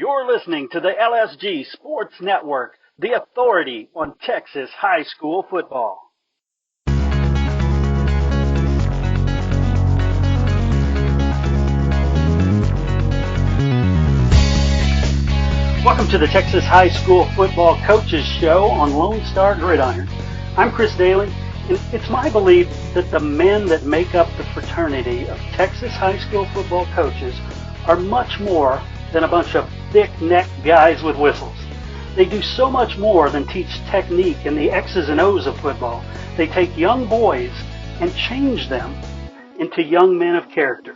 You're listening to the LSG Sports Network, the authority on Texas high school football. Welcome to the Texas High School Football Coaches Show on Lone Star Gridiron. I'm Chris Daly, and it's my belief that the men that make up the fraternity of Texas high school football coaches are much more than a bunch of thick-necked guys with whistles. They do so much more than teach technique and the X's and O's of football. They take young boys and change them into young men of character.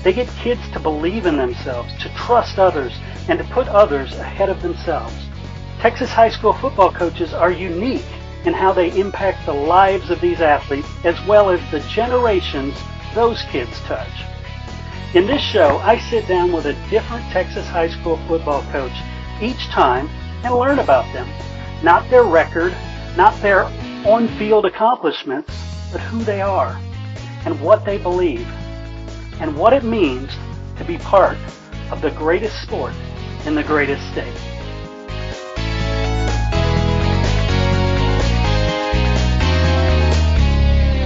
They get kids to believe in themselves, to trust others, and to put others ahead of themselves. Texas high school football coaches are unique in how they impact the lives of these athletes as well as the generations those kids touch. In this show, I sit down with a different Texas high school football coach each time and learn about them. Not their record, not their on-field accomplishments, but who they are and what they believe and what it means to be part of the greatest sport in the greatest state.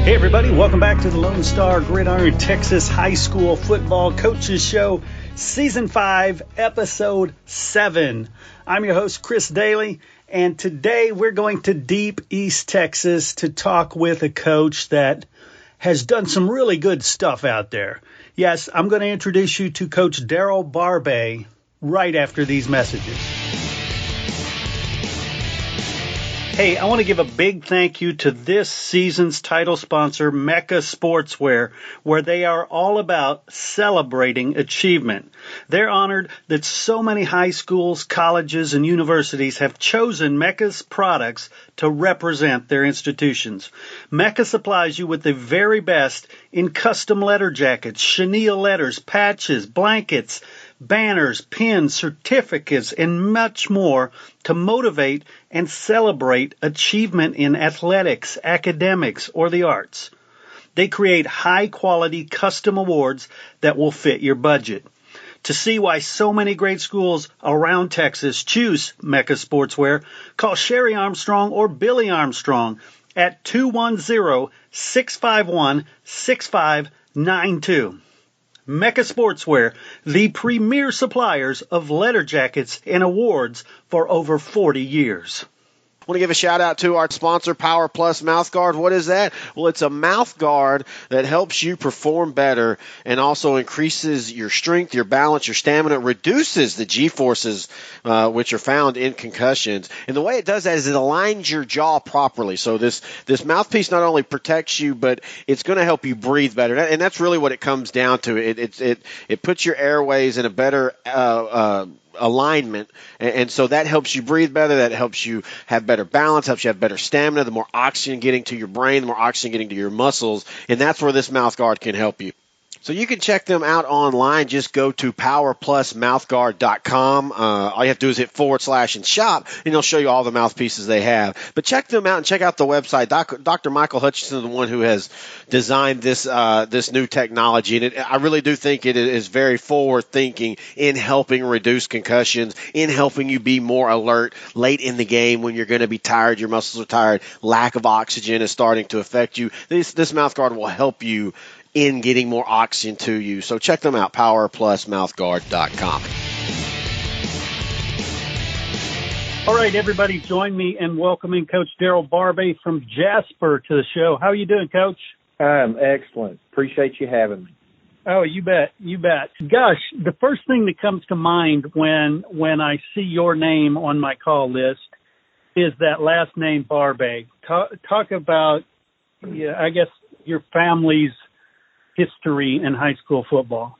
Hey everybody, welcome back to the Lone Star Gridiron Texas High School Football Coaches Show, Season 5, Episode 7. I'm your host, Chris Daly, and today we're going to Deep East Texas to talk with a coach that has done some really good stuff out there. Yes, I'm going to introduce you to Coach Darell Barbay right after these messages. Hey, I want to give a big thank you to this season's title sponsor, Mecca Sportswear, where they are all about celebrating achievement. They're honored that so many high schools, colleges, and universities have chosen Mecca's products to represent their institutions. Mecca supplies you with the very best in custom letter jackets, chenille letters, patches, blankets, banners, pins, certificates, and much more to motivate and celebrate achievement in athletics, academics, or the arts. They create high-quality custom awards that will fit your budget. To see why so many great schools around Texas choose Mecca Sportswear, call Sherry Armstrong or Billy Armstrong at 210-651-6592. Mecca Sportswear, the premier suppliers of letter jackets and awards for over 40 years. I want to give a shout out to our sponsor, Power Plus Mouth Guard. What is that? Well, it's a mouth guard that helps you perform better and also increases your strength, your balance, your stamina, reduces the G-forces which are found in concussions. And the way it does that is it aligns your jaw properly. So this mouthpiece not only protects you, but it's going to help you breathe better. And that's really what it comes down to. It puts your airways in a better alignment, and so that helps you breathe better, that helps you have better balance, helps you have better stamina, the more oxygen getting to your brain, the more oxygen getting to your muscles, and that's where this mouth guard can help you. So you can check them out online. Just go to powerplusmouthguard.com. All you have to do is hit / and shop, and they'll show you all the mouthpieces they have. But check them out and check out the website. Dr. Michael Hutchinson is the one who has designed this new technology, and I really do think it is very forward-thinking in helping reduce concussions, in helping you be more alert late in the game when you're going to be tired, your muscles are tired, lack of oxygen is starting to affect you. This mouth guard will help you in getting more oxygen to you. So check them out, powerplusmouthguard.com. All right, everybody, join me in welcoming Coach Darell Barbay from Jasper to the show. How are you doing, Coach? I'm excellent. Appreciate you having me. Oh, you bet. You bet. Gosh, the first thing that comes to mind when I see your name on my call list is that last name, Barbay. Talk about, I guess, your family's history in high school football.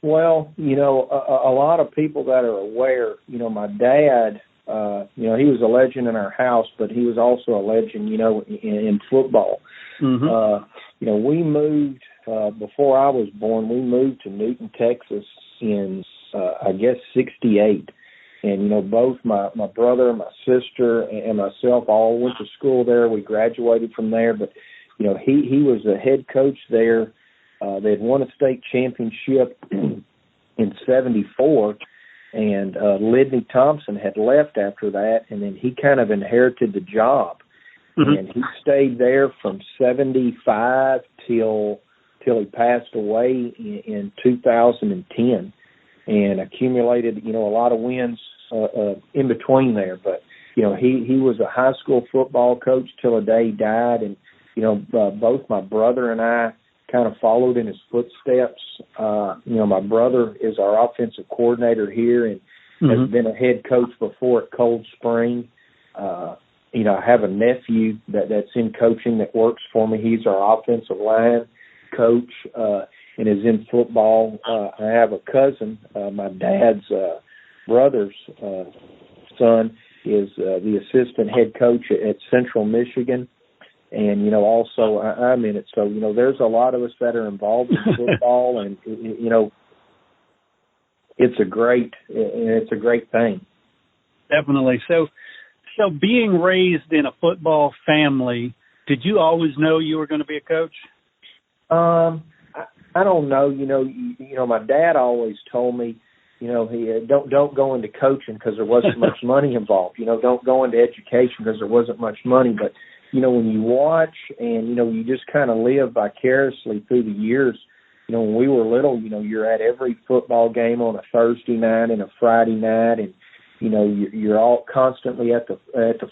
Well, a lot of people that are aware, my dad, he was a legend in our house, but he was also a legend, in football. Mm-hmm. We moved, before I was born, we moved to Newton, Texas in, 68. And, both my brother, my sister, and myself all went to school there. We graduated from there, but, he was the head coach there. They had won a state championship in 74, And Lidney Thompson had left after that, and then he kind of inherited the job. Mm-hmm. And he stayed there from 75 till he passed away in 2010, and accumulated, a lot of wins in between there. But, he was a high school football coach till the day he died, and, both my brother and I kind of followed in his footsteps. My brother is our offensive coordinator here and has been a head coach before at Cold Spring. I have a nephew that's in coaching that works for me. He's our offensive line coach and is in football. I have a cousin, my dad's brother's son is the assistant head coach at Central Michigan. And, also I'm in it. So, there's a lot of us that are involved in football and, it's a great thing. Definitely. So being raised in a football family, did you always know you were going to be a coach? I don't know. My dad always told me, he don't go into coaching because there wasn't much money involved. Don't go into education because there wasn't much money. But, when you watch and, you just kind of live vicariously through the years, when we were little, you're at every football game on a Thursday night and a Friday night, and you're all constantly at the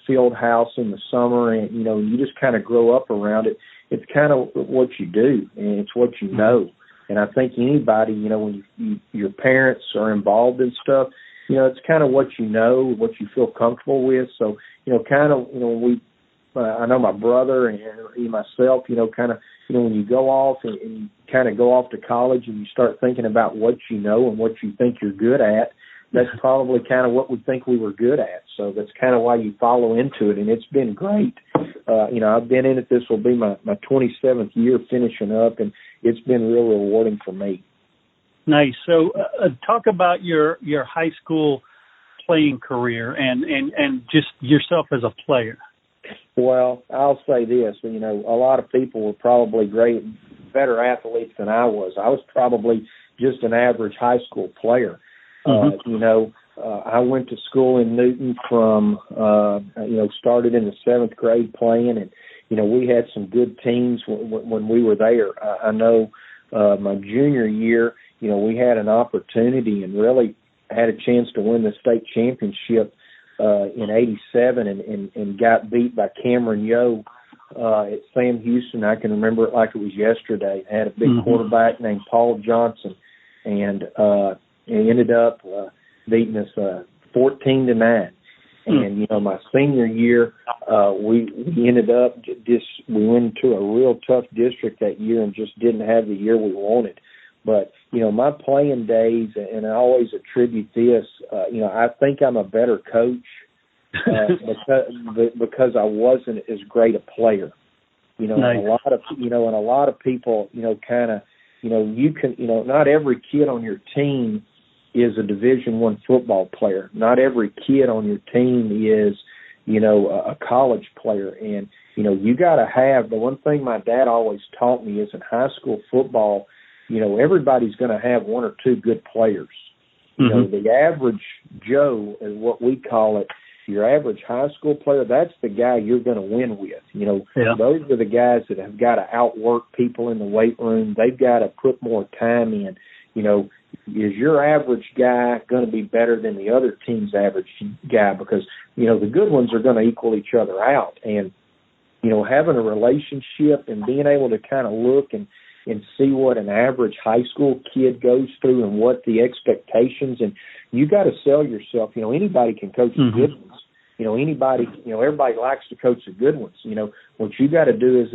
field house in the summer, and you just kind of grow up around it. It's kind of what you do, and it's what you know. And I think anybody, when your parents are involved in stuff, it's kind of what you know, what you feel comfortable with. So I know my brother and myself, kind of, when you go off and you kind of go off to college and you start thinking about what you know and what you think you're good at, that's probably kind of what we think we were good at. So that's kind of why you follow into it, and it's been great. I've been in it. This will be my 27th year finishing up, and it's been real rewarding for me. Nice. So talk about your high school playing career and just yourself as a player. Well, I'll say this, a lot of people were probably better athletes than I was. I was probably just an average high school player. I went to school in Newton from, started in the 7th grade playing, and, we had some good teams when we were there. I know my junior year, we had an opportunity and really had a chance to win the state championship in 87 and got beat by Cameron Yo at Sam Houston. I can remember it like it was yesterday. I had a big quarterback named Paul Johnson, and he ended up beating us 14-9. And my senior year, we ended up we went into a real tough district that year and just didn't have the year we wanted. But my playing days, and I always attribute this, I think I'm a better coach because I wasn't as great a player. Nice. And a lot of people, kind of, you can, not every kid on your team is a Division I football player. Not every kid on your team is, a college player. And, you got to have, the one thing my dad always taught me is in high school football, everybody's going to have one or two good players. The average Joe is what we call it. Your average high school player, that's the guy you're going to win with. Those are the guys that have got to outwork people in the weight room. They've got to put more time in. Is your average guy going to be better than the other team's average guy? Because, the good ones are going to equal each other out. And, having a relationship and being able to kind of look and see what an average high school kid goes through and what the expectations, and you got to sell yourself. Anybody can coach the good ones. Everybody likes to coach the good ones. What you got to do is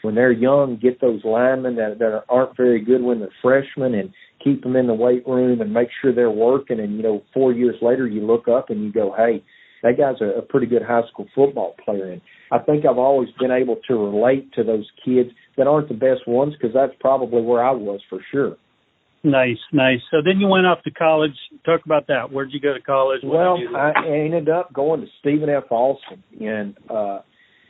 when they're young, get those linemen that aren't very good when they're freshmen and keep them in the weight room and make sure they're working. And, 4 years later, you look up and you go, hey, that guy's a pretty good high school football player. And I think I've always been able to relate to those kids that aren't the best ones, because that's probably where I was for sure. Nice. So then you went off to college. Talk about that. Where'd you go to college? I ended up going to Stephen F. Austin, and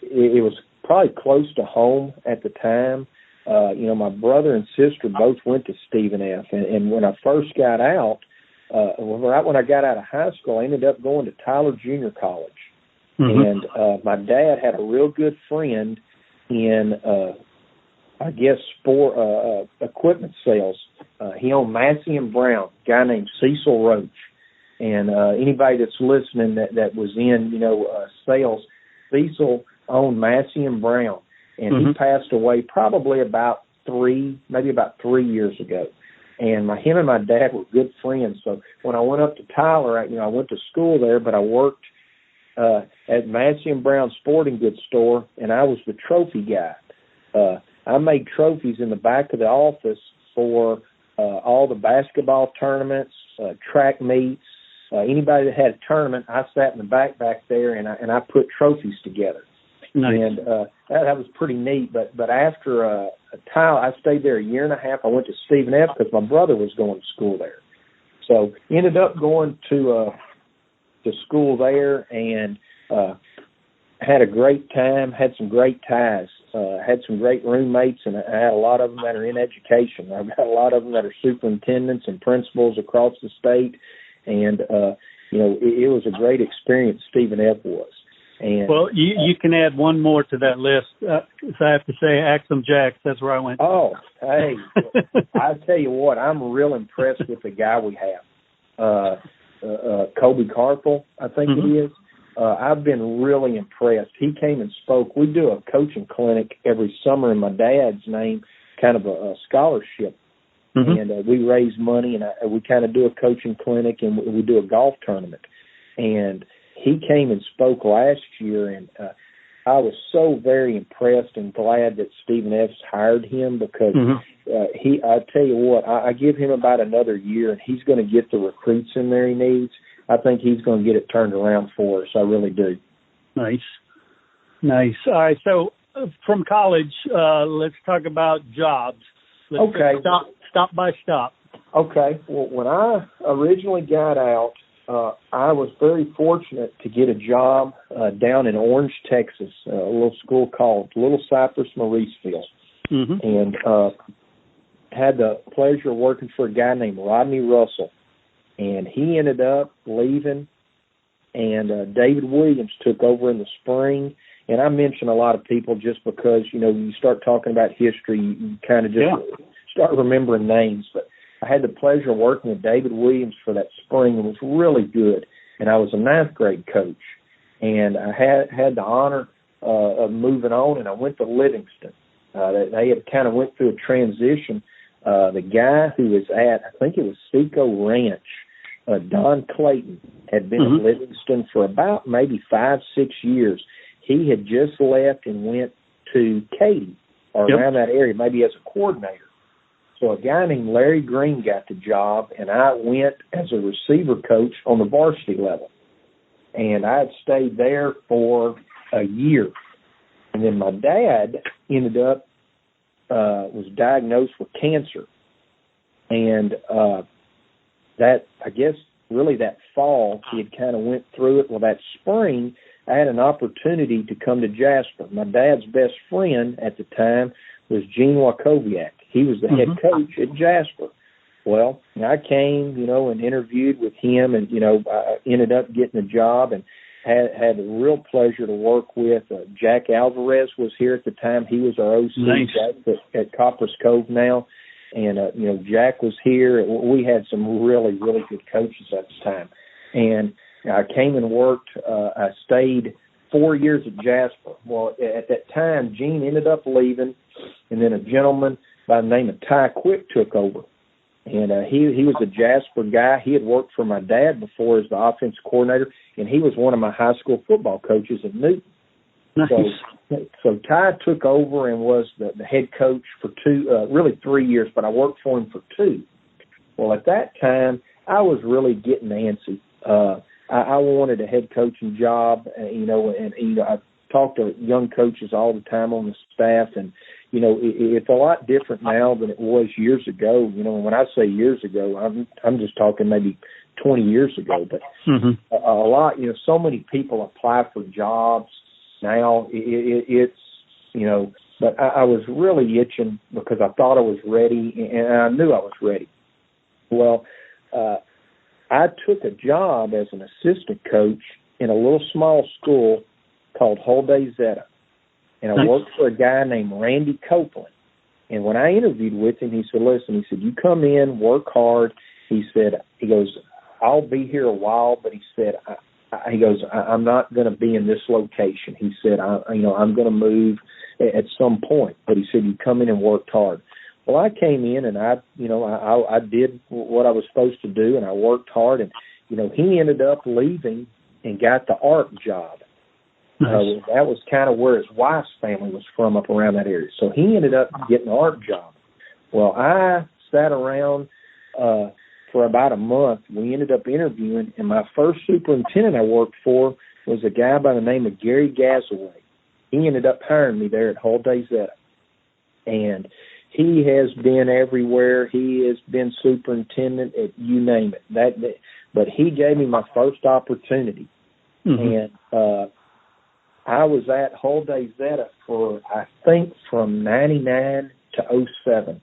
it was probably close to home at the time. My brother and sister both went to Stephen F. And when I first got out, right when I got out of high school, I ended up going to Tyler Junior College. And my dad had a real good friend in, I guess, sport equipment sales. He owned Massey and Brown, a guy named Cecil Roach. And anybody that's listening that was in, sales, Cecil owned Massey and Brown. And he passed away probably about 3 years ago. And him and my dad were good friends. So when I went up to Tyler, I went to school there, but I worked at Massey and Brown Sporting Goods store, and I was the trophy guy. I made trophies in the back of the office for all the basketball tournaments, track meets. Anybody that had a tournament, I sat in the back there, and I put trophies together. Nice. And that was pretty neat. But after Tyler, I stayed there a year and a half. I went to Stephen F. because my brother was going to school there. So ended up going to school there and had a great time, had some great ties, had some great roommates, and I had a lot of them that are in education. I've got a lot of them that are superintendents and principals across the state. And, it was a great experience, Stephen F. was. And, well, you can add one more to that list. So I have to say, Axum Jacks, that's where I went. Oh, hey, I tell you what, I'm real impressed with the guy we have. Kobe Carpel, I think it is. I've been really impressed. He came and spoke. We do a coaching clinic every summer in my dad's name, kind of a scholarship. And we raise money, and we kind of do a coaching clinic, and we do a golf tournament. And he came and spoke last year, and I was so very impressed and glad that Stephen F's hired him because I tell you what, I give him about another year, and he's going to get the recruits in there he needs. I think he's going to get it turned around for us. I really do. Nice. All right, so from college, let's talk about jobs. Okay. Stop by stop. Okay. Well, when I originally got out, I was very fortunate to get a job down in Orange, Texas, a little school called Little Cypress Mauriceville. And had the pleasure of working for a guy named Rodney Russell. And he ended up leaving, and David Williams took over in the spring. And I mention a lot of people just because, you start talking about history, you kind of just start remembering names. But I had the pleasure of working with David Williams for that spring and was really good. And I was a ninth grade coach. And I had the honor of moving on, and I went to Livingston. They had kind of went through a transition. The guy who was at, I think it was Seco Ranch, Don Clayton, had been at Livingston for about maybe 5-6 years. He had just left and went to Katy or around that area, maybe as a coordinator. So a guy named Larry Green got the job, and I went as a receiver coach on the varsity level. And I had stayed there for a year. And then my dad ended up, was diagnosed with cancer. And that, I guess, really that fall, he had kind of went through it. Well, that spring, I had an opportunity to come to Jasper. My dad's best friend at the time was Gene Wakowiak. He was the head coach at Jasper. Well, I came, and interviewed with him, and, I ended up getting a job and had a real pleasure to work with. Jack Alvarez was here at the time. He was our OC. Nice. At Copper's Cove now. And, Jack was here. We had some really, really good coaches at the time. And I came and worked. I stayed 4 years at Jasper. Well, at that time, Gene ended up leaving, and then a gentleman by the name of Ty Quick took over. And he was a Jasper guy. He had worked for my dad before as the offense coordinator, and he was one of my high school football coaches at Newton. Nice. So Ty took over and was the head coach for 3 years, but I worked for him for 2. Well, at that time, I was really getting antsy. I wanted a head coaching job, and I talk to young coaches all the time on the staff, and it's a lot different now than it was years ago. When I say years ago, I'm just talking maybe 20 years ago. But a lot, so many people apply for jobs now. It's but I was really itching because I thought I was ready, and I knew I was ready. Well, I took a job as an assistant coach in a little small school called Holday Zeta. And I worked for a guy named Randy Copeland. And when I interviewed with him, he said, listen, he said, you come in, work hard. He goes, I'll be here a while, but he said, I'm not going to be in this location. He said, I'm going to move at some point. But he said, you come in and worked hard. Well, I came in and I did what I was supposed to do, and I worked hard. And, he ended up leaving and got the art job. Nice. That was kind of where his wife's family was from, up around that area. So he ended up getting an art job. Well, I sat around for about a month. We ended up interviewing, and my first superintendent I worked for was a guy by the name of Gary Gazaway. He ended up hiring me there at Holday Zeta. And he has been everywhere. He has been superintendent at you name it. But he gave me my first opportunity. Mm-hmm. And I was at Holday Zeta for, I think, from 99 to 07.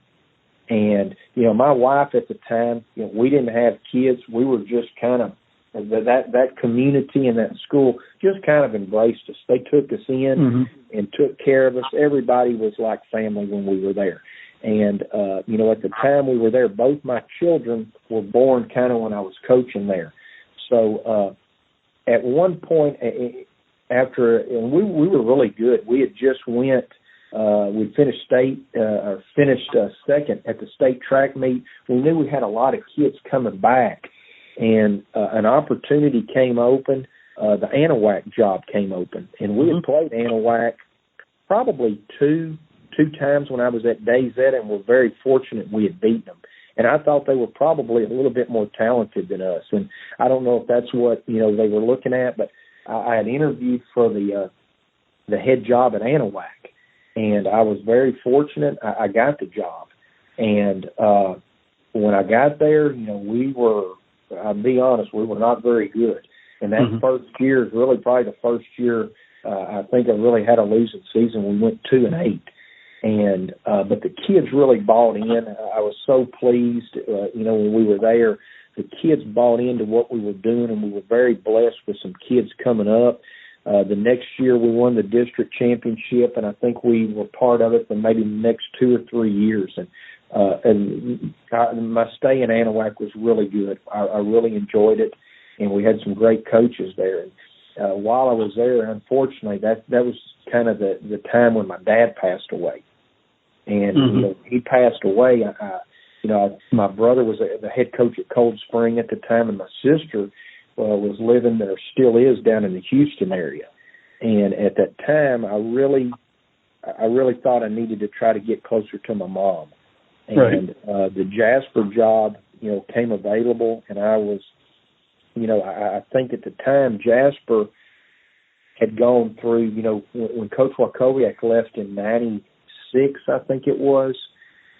And, my wife at the time, we didn't have kids. We were just kind of, that community and that school just kind of embraced us. They took us in and took care of us. Everybody was like family when we were there. And, at the time we were there, both my children were born kind of when I was coaching there. So at one point, and we were really good. We had just went, we finished second at the state track meet. We knew we had a lot of kids coming back, and an opportunity came open. The Anahuac job came open, and we had played Anahuac probably two times when I was at Day Zeta, and we're very fortunate we had beaten them. And I thought they were probably a little bit more talented than us. And I don't know if that's what, they were looking at, but I had interviewed for the head job at Anahuac, and I was very fortunate. I got the job. And when I got there, I'll be honest, we were not very good. And that first year is really probably the first year I think I really had a losing season. We went 2-8. And but the kids really bought in. I was so pleased, when we were there. The kids bought into what we were doing, and we were very blessed with some kids coming up. The next year we won the district championship, and I think we were part of it for maybe the next 2 or 3 years. And my stay in Anahuac was really good. I really enjoyed it, and we had some great coaches there. And while I was there, unfortunately, that was kind of the time when my dad passed away. And he passed away. My brother was the head coach at Cold Spring at the time, and my sister was living there, still is, down in the Houston area. And at that time, I really thought I needed to try to get closer to my mom. And the Jasper job, came available, and I was, I think at the time Jasper had gone through, when Coach Wakowiak left in 96, I think it was.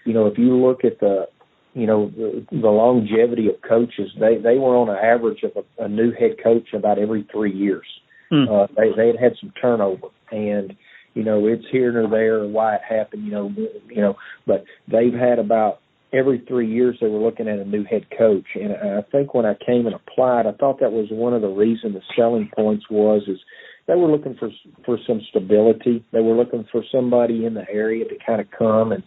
If you look at the longevity of coaches, they were on an average of a new head coach about every 3 years. They had some turnover, and it's here or there why it happened, but they've had about every 3 years they were looking at a new head coach. And I think when I came and applied, I thought that was one of the reasons, the selling points is they were looking for some stability. They were looking for somebody in the area to kind of come. And,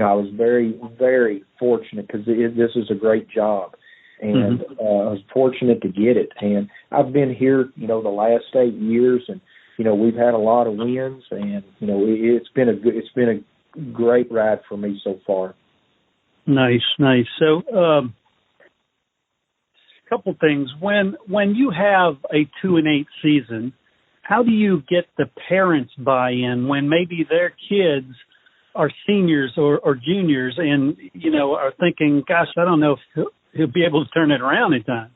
I was very, very fortunate because this is a great job. And I was fortunate to get it. And I've been here, the last 8 years, and, we've had a lot of wins. And, it's been a great ride for me so far. Nice. So, couple things. When you have a 2-8 season, how do you get the parents buy-in when maybe their kids are seniors or juniors and, are thinking, gosh, I don't know if he'll be able to turn it around in time?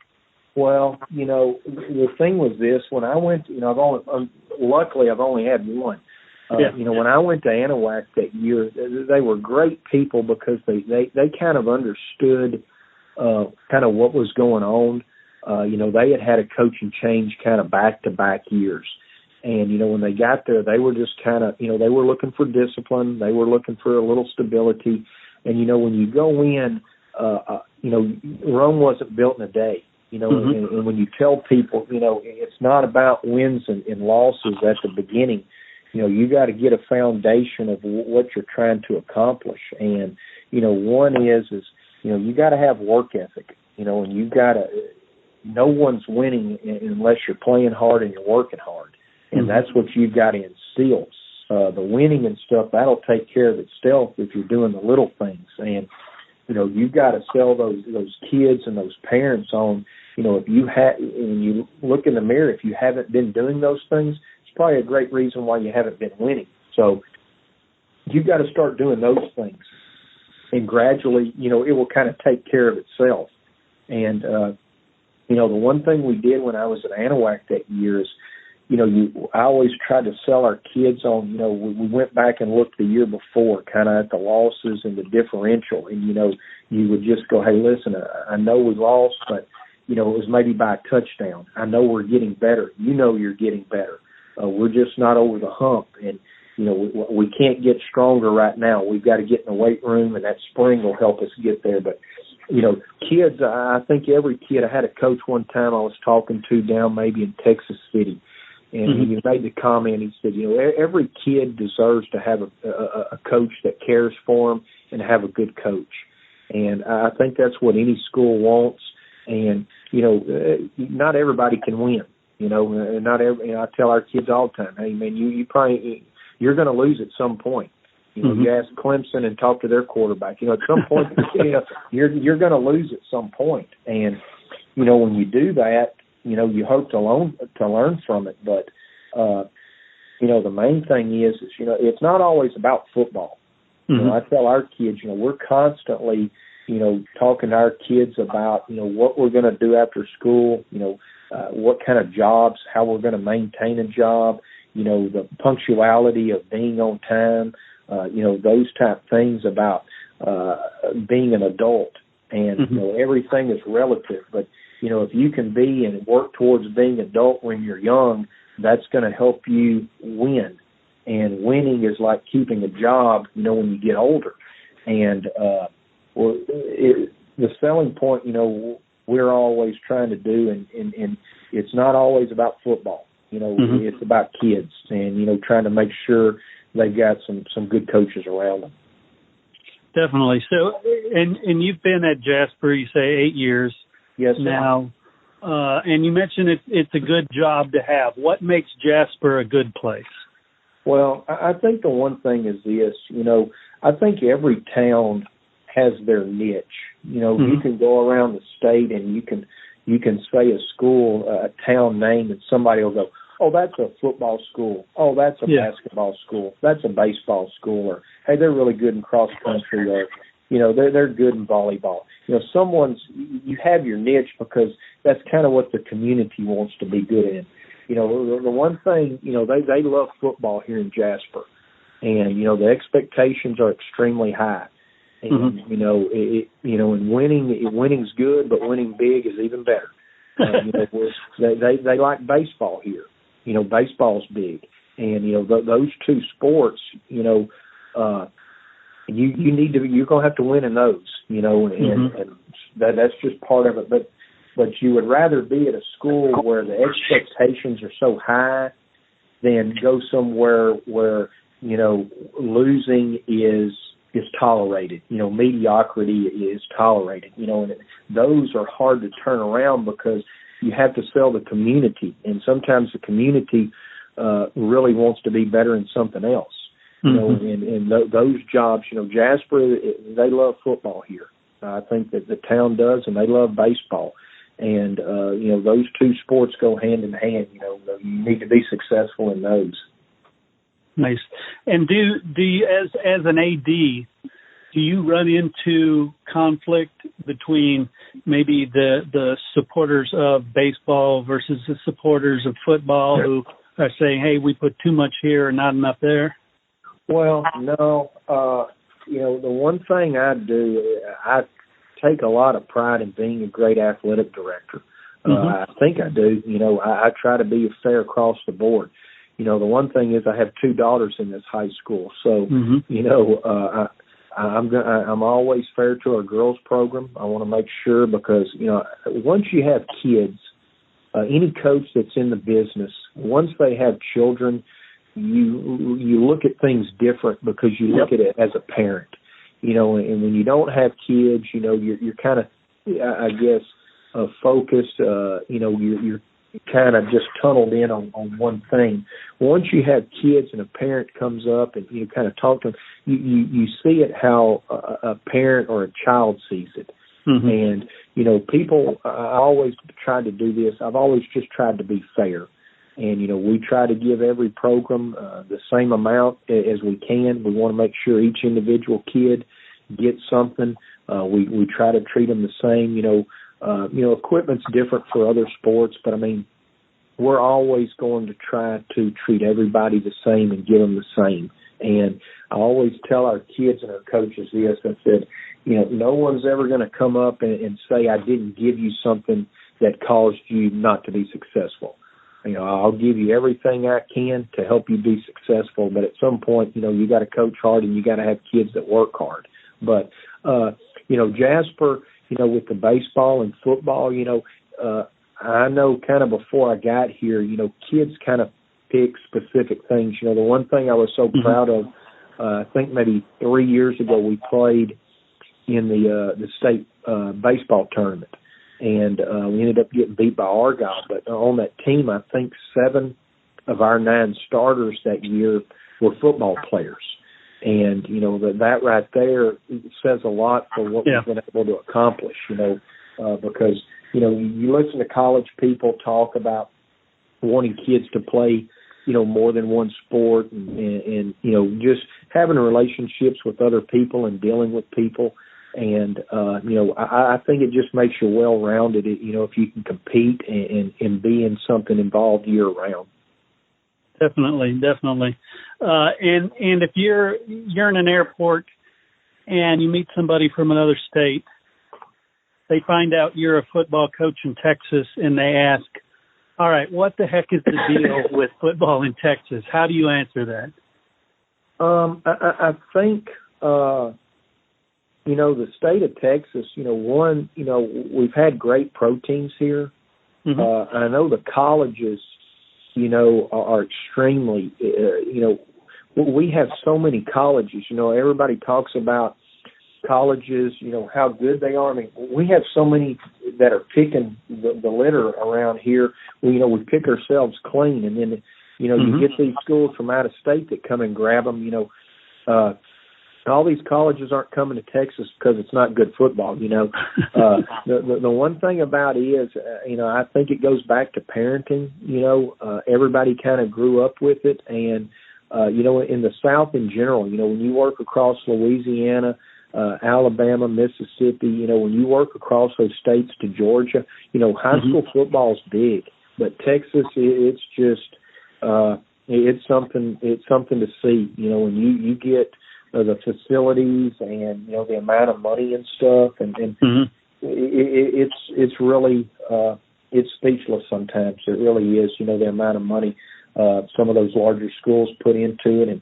Well, the thing was this. When I went, luckily I've only had one. When I went to Anahuac that year, they were great people because they kind of understood kind of what was going on. They had a coaching change kind of back-to-back years. And, when they got there, they were just kind of, they were looking for discipline. They were looking for a little stability. And, when you go in, Rome wasn't built in a day. And when you tell people, it's not about wins and losses at the beginning. You got to get a foundation of what you're trying to accomplish. And, one is you got to have work ethic, and you got to, no one's winning unless you're playing hard and you're working hard. And that's what you've got to instill. The winning and stuff, that'll take care of itself if you're doing the little things. And, you've got to sell those kids and those parents on, if you and you look in the mirror, if you haven't been doing those things, it's probably a great reason why you haven't been winning. So you've got to start doing those things. And gradually, it will kind of take care of itself. And, the one thing we did when I was at Anahuac that year is, I always tried to sell our kids on, we went back and looked the year before kind of at the losses and the differential. And, you would just go, hey, listen, I know we lost, but, it was maybe by a touchdown. I know we're getting better. You're getting better. We're just not over the hump. And, we can't get stronger right now. We've got to get in the weight room, and that spring will help us get there. But, kids, I think every kid, I had a coach one time I was talking to down maybe in Texas City, and he made the comment, he said, every kid deserves to have a coach that cares for them and have a good coach. And I think that's what any school wants. And, not everybody can win, not every, I tell our kids all the time, hey, man, you're going to lose at some point. You ask Clemson and talk to their quarterback, at some point, you're going to lose at some point. And, when you do that, you hope to learn from it. But, the main thing is, it's not always about football. I tell our kids, we're constantly, talking to our kids about, what we're going to do after school, what kind of jobs, how we're going to maintain a job, the punctuality of being on time, those type things about being an adult. And, everything is relative. But, if you can be and work towards being an adult when you're young, that's going to help you win. And winning is like keeping a job, when you get older. And the selling point, we're always trying to do, and it's not always about football. It's about kids and, trying to make sure they've got some good coaches around them. Definitely. So, and you've been at Jasper, you say 8 years. Yes, sir. Now, and you mentioned it's a good job to have. What makes Jasper a good place? Well, I think the one thing is this, I think every town has their niche. You can go around the state and you can say a school, a town name, and somebody will go, oh, that's a football school. Oh, that's a basketball school. That's a baseball school. Or, hey, they're really good in cross country. Or, they're good in volleyball. You have your niche because that's kind of what the community wants to be good in. The one thing, they love football here in Jasper. And, the expectations are extremely high. And, and winning's good, but winning big is even better. They like baseball here. Baseball's big. And, those two sports, you need to, you're going to have to win in those, and that's just part of it. But you would rather be at a school where the expectations are so high than go somewhere where, losing is tolerated. Mediocrity is tolerated. And those are hard to turn around because you have to sell the community, and sometimes the community really wants to be better in something else. And those jobs, Jasper, they love football here. I think that the town does, and they love baseball. And, those two sports go hand in hand. You need to be successful in those. Nice. And do you, as an AD, do you run into conflict between maybe the supporters of baseball versus the supporters of football who are saying, hey, we put too much here and not enough there? Well, no. The one thing I do, I take a lot of pride in being a great athletic director. I think I do. I try to be fair across the board. The one thing is I have two daughters in this high school. So, I'm always fair to our girls program. I want to make sure because, once you have kids, any coach that's in the business, once they have children, you look at things different because you look at it as a parent, and when you don't have kids, you're kind of, I guess, focused, you're kind of just tunneled in on one thing. Once you have kids and a parent comes up and you kind of talk to them, you see it how a parent or a child sees it. Mm-hmm. And, people, I always tried to do this. I've always just tried to be fair. And, we try to give every program the same amount as we can. We want to make sure each individual kid gets something. We try to treat them the same, equipment's different for other sports, but we're always going to try to treat everybody the same and give them the same. And I always tell our kids and our coaches this. I said, no one's ever going to come up and say, I didn't give you something that caused you not to be successful. I'll give you everything I can to help you be successful. But at some point, you got to coach hard and you got to have kids that work hard. But, Jasper, with the baseball and football, I know kind of before I got here, kids kind of pick specific things. The one thing I was so proud of, I think maybe 3 years ago, we played in the state baseball tournament. And we ended up getting beat by Argyle. But on that team, I think 7 of our 9 starters that year were football players. And, that right there says a lot for what we've been able to accomplish, because, you listen to college people talk about wanting kids to play, more than one sport and just having relationships with other people and dealing with people. And, I think it just makes you well-rounded, if you can compete and be in something involved year-round. Definitely. And if you're in an airport and you meet somebody from another state, they find out you're a football coach in Texas and they ask, all right, what the heck is the deal with football in Texas? How do you answer that? I think, the state of Texas, we've had great pro teams here. Mm-hmm. I know the colleges, are extremely, we have so many colleges. Everybody talks about colleges, how good they are. We have so many that are picking the litter around here. We pick ourselves clean, and then, mm-hmm. you get these schools from out of state that come and grab them. All these colleges aren't coming to Texas because it's not good football. The one thing about it is, I think it goes back to parenting. Everybody kind of grew up with it, and in the South in general, when you work across Louisiana, Alabama, Mississippi, when you work across those states to Georgia, high mm-hmm. school football's big, but Texas, it's just it's something to see. When you get the facilities and the amount of money and stuff, and mm-hmm. it's really it's speechless sometimes. It really is. The amount of money some of those larger schools put into it, and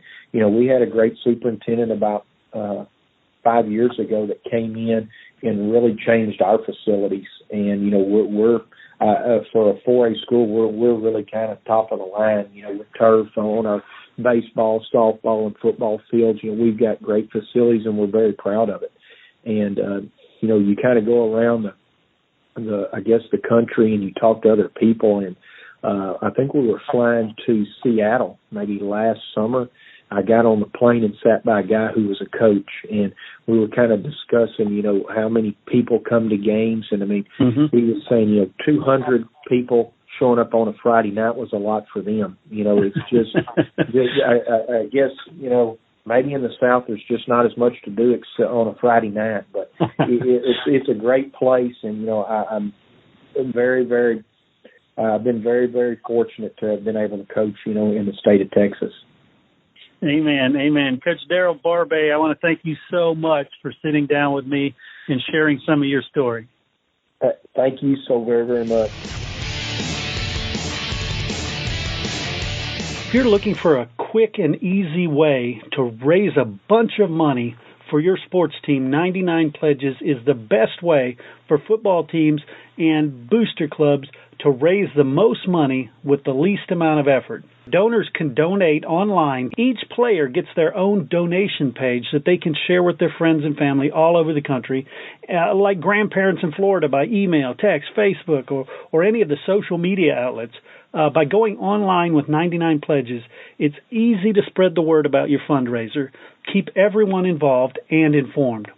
we had a great superintendent about 5 years ago that came in and really changed our facilities. And we're for a 4A school, we're really kind of top of the line. With turf on our baseball, softball, and football fields. We've got great facilities, and we're very proud of it. And you kind of go around the country, and you talk to other people. And I think we were flying to Seattle maybe last summer. I got on the plane and sat by a guy who was a coach, and we were kind of discussing, how many people come to games. And mm-hmm. he was saying, 200 people showing up on a Friday night was a lot for them. It's just, I guess, maybe in the South there's just not as much to do except on a Friday night, but it's a great place. And, I'm very, very, I've been very, very fortunate to have been able to coach, in the state of Texas. Amen. Coach Darell Barbay, I want to thank you so much for sitting down with me and sharing some of your story. Thank you so very, very much. If you're looking for a quick and easy way to raise a bunch of money for your sports team, 99 Pledges is the best way for football teams and booster clubs to raise the most money with the least amount of effort. Donors can donate online. Each player gets their own donation page that they can share with their friends and family all over the country, like grandparents in Florida by email, text, Facebook, or any of the social media outlets. By going online with 99 Pledges, it's easy to spread the word about your fundraiser, keep everyone involved and informed.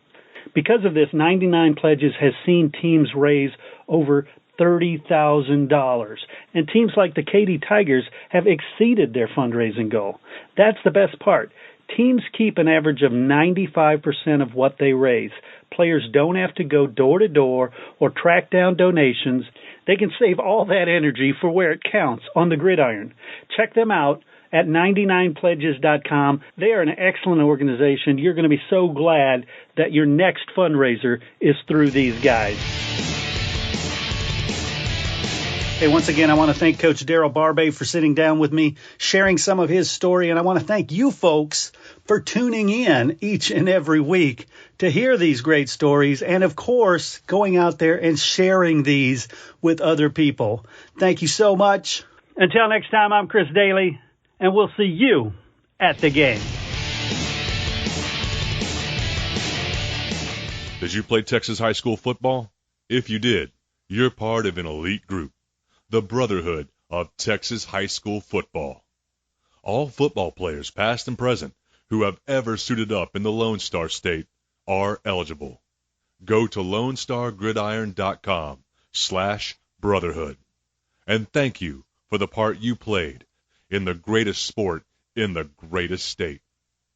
Because of this, 99 Pledges has seen teams raise over $30,000. And teams like the Katy Tigers have exceeded their fundraising goal. That's the best part. Teams keep an average of 95% of what they raise. Players don't have to go door to door or track down donations. They can save all that energy for where it counts, on the gridiron. Check them out at 99pledges.com. They are an excellent organization. You're going to be so glad that your next fundraiser is through these guys. Hey, once again, I want to thank Coach Darell Barbay for sitting down with me, sharing some of his story, and I want to thank you folks for tuning in each and every week to hear these great stories and, of course, going out there and sharing these with other people. Thank you so much. Until next time, I'm Chris Daly, and we'll see you at the game. Did you play Texas high school football? If you did, you're part of an elite group, the Brotherhood of Texas High School Football. All football players, past and present, who have ever suited up in the Lone Star State are eligible. Go to LoneStarGridiron.com/brotherhood. And thank you for the part you played in the greatest sport in the greatest state.